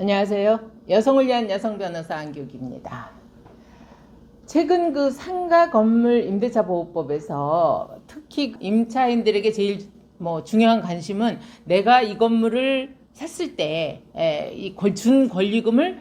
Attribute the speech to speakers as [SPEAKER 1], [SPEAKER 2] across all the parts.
[SPEAKER 1] 안녕하세요. 여성을 위한 여성 변호사 안교기입니다. 최근 그 상가 건물 임대차 보호법에서 특히 임차인들에게 제일 중요한 관심은 내가 이 건물을 샀을 때 준 권리금을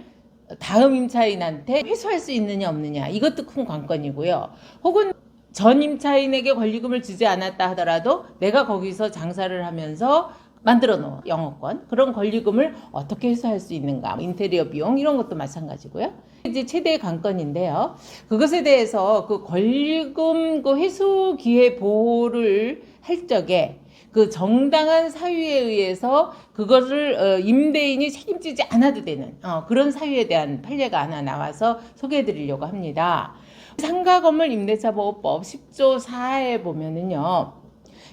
[SPEAKER 1] 다음 임차인한테 회수할 수 있느냐 없느냐, 이것도 큰 관건이고요. 혹은 전 임차인에게 권리금을 주지 않았다 하더라도 내가 거기서 장사를 하면서 만들어 놓은 영업권, 그런 권리금을 어떻게 회수할 수 있는가, 인테리어 비용 이런 것도 마찬가지고요. 이제 최대의 관건인데요. 그것에 대해서 그 권리금 그 회수 기회 보호를 할 적에 그 정당한 사유에 의해서 그것을 임대인이 책임지지 않아도 되는 그런 사유에 대한 판례가 하나 나와서 소개해 드리려고 합니다. 상가 건물 임대차 보호법 10조 4에 보면은요,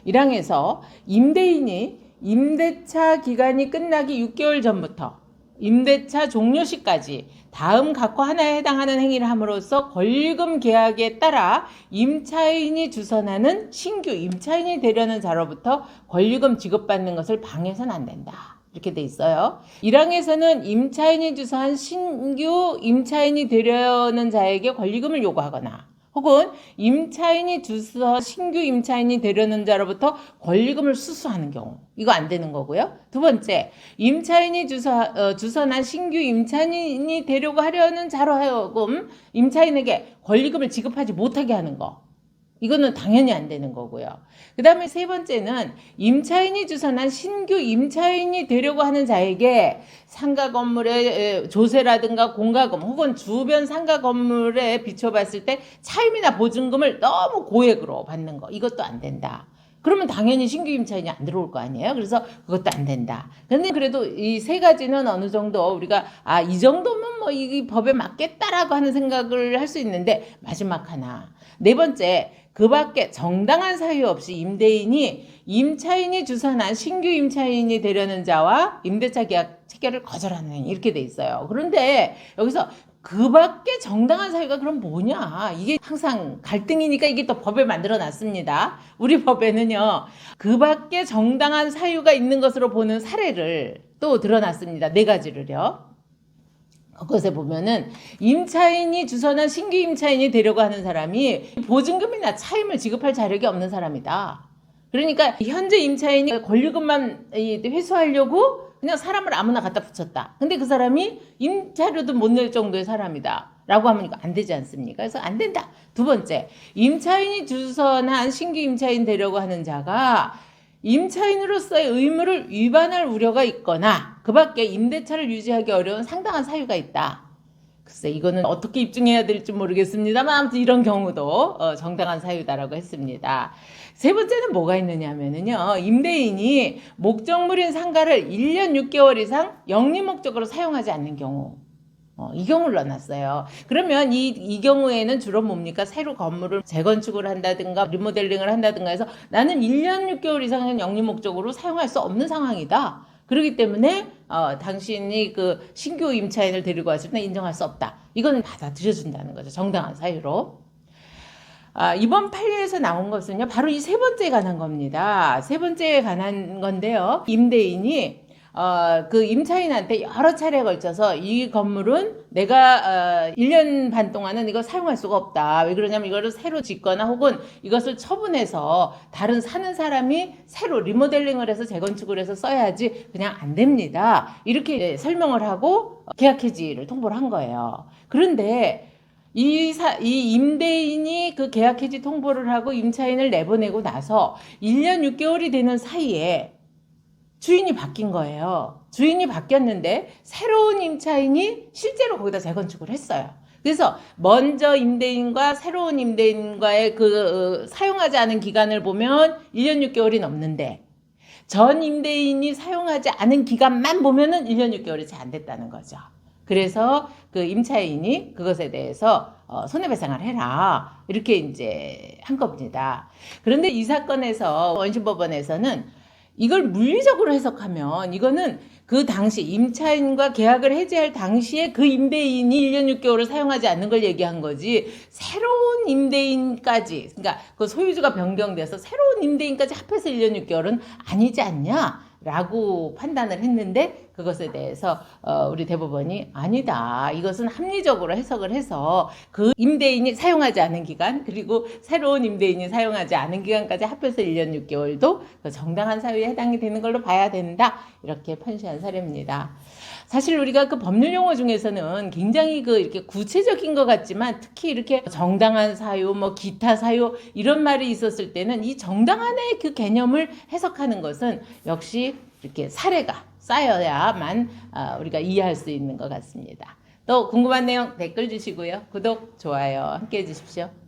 [SPEAKER 1] 1항에서 임대인이 임대차 기간이 끝나기 6개월 전부터 임대차 종료 시까지 다음 각호 하나에 해당하는 행위를 함으로써 권리금 계약에 따라 임차인이 주선하는 신규 임차인이 되려는 자로부터 권리금 지급받는 것을 방해해서는 안 된다, 이렇게 돼 있어요. 1항에서는 임차인이 주선한 신규 임차인이 되려는 자에게 권리금을 요구하거나, 혹은 임차인이 주서 신규 임차인이 되려는 자로부터 권리금을 수수하는 경우, 이거 안 되는 거고요. 두 번째, 임차인이 주선한 신규 임차인이 되려고 하려는 자로 하여금 임차인에게 권리금을 지급하지 못하게 하는 거, 이거는 당연히 안 되는 거고요. 그 다음에 세 번째는 임차인이 주선한 신규 임차인이 되려고 하는 자에게 상가 건물의 조세라든가 공과금 혹은 주변 상가 건물에 비춰봤을 때 차임이나 보증금을 너무 고액으로 받는 거, 이것도 안 된다. 그러면 당연히 신규 임차인이 안 들어올 거 아니에요. 그래서 그것도 안 된다. 근데 그래도 이 세 가지는 어느 정도 우리가 이 정도면 이 법에 맞겠다라고 하는 생각을 할 수 있는데, 마지막 하나, 네 번째, 그 밖에 정당한 사유 없이 임대인이 임차인이 주선한 신규 임차인이 되려는 자와 임대차 계약 체결을 거절하는, 이렇게 돼 있어요. 그런데 여기서 그 밖에 정당한 사유가 그럼 뭐냐? 이게 항상 갈등이니까 이게 또 법에 만들어 놨습니다. 우리 법에는요, 그 밖에 정당한 사유가 있는 것으로 보는 사례를 또 드러났습니다. 네 가지를요. 그것에 보면은 임차인이 주선한 신규 임차인이 되려고 하는 사람이 보증금이나 차임을 지급할 자력이 없는 사람이다. 그러니까 현재 임차인이 권리금만 회수하려고 그냥 사람을 아무나 갖다 붙였다. 근데 그 사람이 임차료도 못 낼 정도의 사람이다 라고 하면 이거 안 되지 않습니까? 그래서 안 된다. 두 번째, 임차인이 주선한 신규 임차인 되려고 하는 자가 임차인으로서의 의무를 위반할 우려가 있거나 그 밖에 임대차를 유지하기 어려운 상당한 사유가 있다. 글쎄, 이거는 어떻게 입증해야 될지 모르겠습니다만 아무튼 이런 경우도 정당한 사유다라고 했습니다. 세 번째는 뭐가 있느냐 하면은요, 임대인이 목적물인 상가를 1년 6개월 이상 영리 목적으로 사용하지 않는 경우, 이 경우를 넣어놨어요. 그러면 이 경우에는 주로 뭡니까? 새로 건물을 재건축을 한다든가 리모델링을 한다든가 해서 나는 1년 6개월 이상은 영리 목적으로 사용할 수 없는 상황이다. 그렇기 때문에 당신이 그 신규 임차인을 데리고 왔을 때 인정할 수 없다. 이건 받아들여준다는 거죠. 정당한 사유로. 이번 판례에서 나온 것은요, 바로 이 세 번째에 관한 겁니다. 세 번째에 관한 건데요, 임대인이 그 임차인한테 여러 차례에 걸쳐서 이 건물은 내가 1년 반 동안은 이거 사용할 수가 없다. 왜 그러냐면 이거를 새로 짓거나 혹은 이것을 처분해서 다른 사는 사람이 새로 리모델링을 해서 재건축을 해서 써야지 그냥 안 됩니다. 이렇게 설명을 하고 계약 해지를 통보를 한 거예요. 그런데 이 임대인이 그 계약 해지 통보를 하고 임차인을 내보내고 나서 1년 6개월이 되는 사이에 주인이 바뀐 거예요. 주인이 바뀌었는데 새로운 임차인이 실제로 거기다 재건축을 했어요. 그래서 먼저 임대인과 새로운 임대인과의 그 사용하지 않은 기간을 보면 1년 6개월이 넘는데 전 임대인이 사용하지 않은 기간만 보면은 1년 6개월이 채 안 됐다는 거죠. 그래서 그 임차인이 그것에 대해서 손해배상을 해라, 이렇게 이제 한 겁니다. 그런데 이 사건에서 원심법원에서는 이걸 물리적으로 해석하면 이거는 그 당시 임차인과 계약을 해지할 당시에 그 임대인이 1년 6개월을 사용하지 않는 걸 얘기한 거지, 새로운 임대인까지, 그러니까 그 소유주가 변경돼서 새로운 임대인까지 합해서 1년 6개월은 아니지 않냐 라고 판단을 했는데, 그것에 대해서 우리 대법원이 아니다. 이것은 합리적으로 해석을 해서 그 임대인이 사용하지 않은 기간 그리고 새로운 임대인이 사용하지 않은 기간까지 합해서 1년 6개월도 그 정당한 사유에 해당이 되는 걸로 봐야 된다. 이렇게 판시한 사례입니다. 사실 우리가 그 법률 용어 중에서는 굉장히 그 이렇게 구체적인 것 같지만 특히 이렇게 정당한 사유, 뭐 기타 사유 이런 말이 있었을 때는 이 정당한의 그 개념을 해석하는 것은 역시 이렇게 사례가 쌓여야만 우리가 이해할 수 있는 것 같습니다. 또 궁금한 내용 댓글 주시고요. 구독, 좋아요 함께 해주십시오.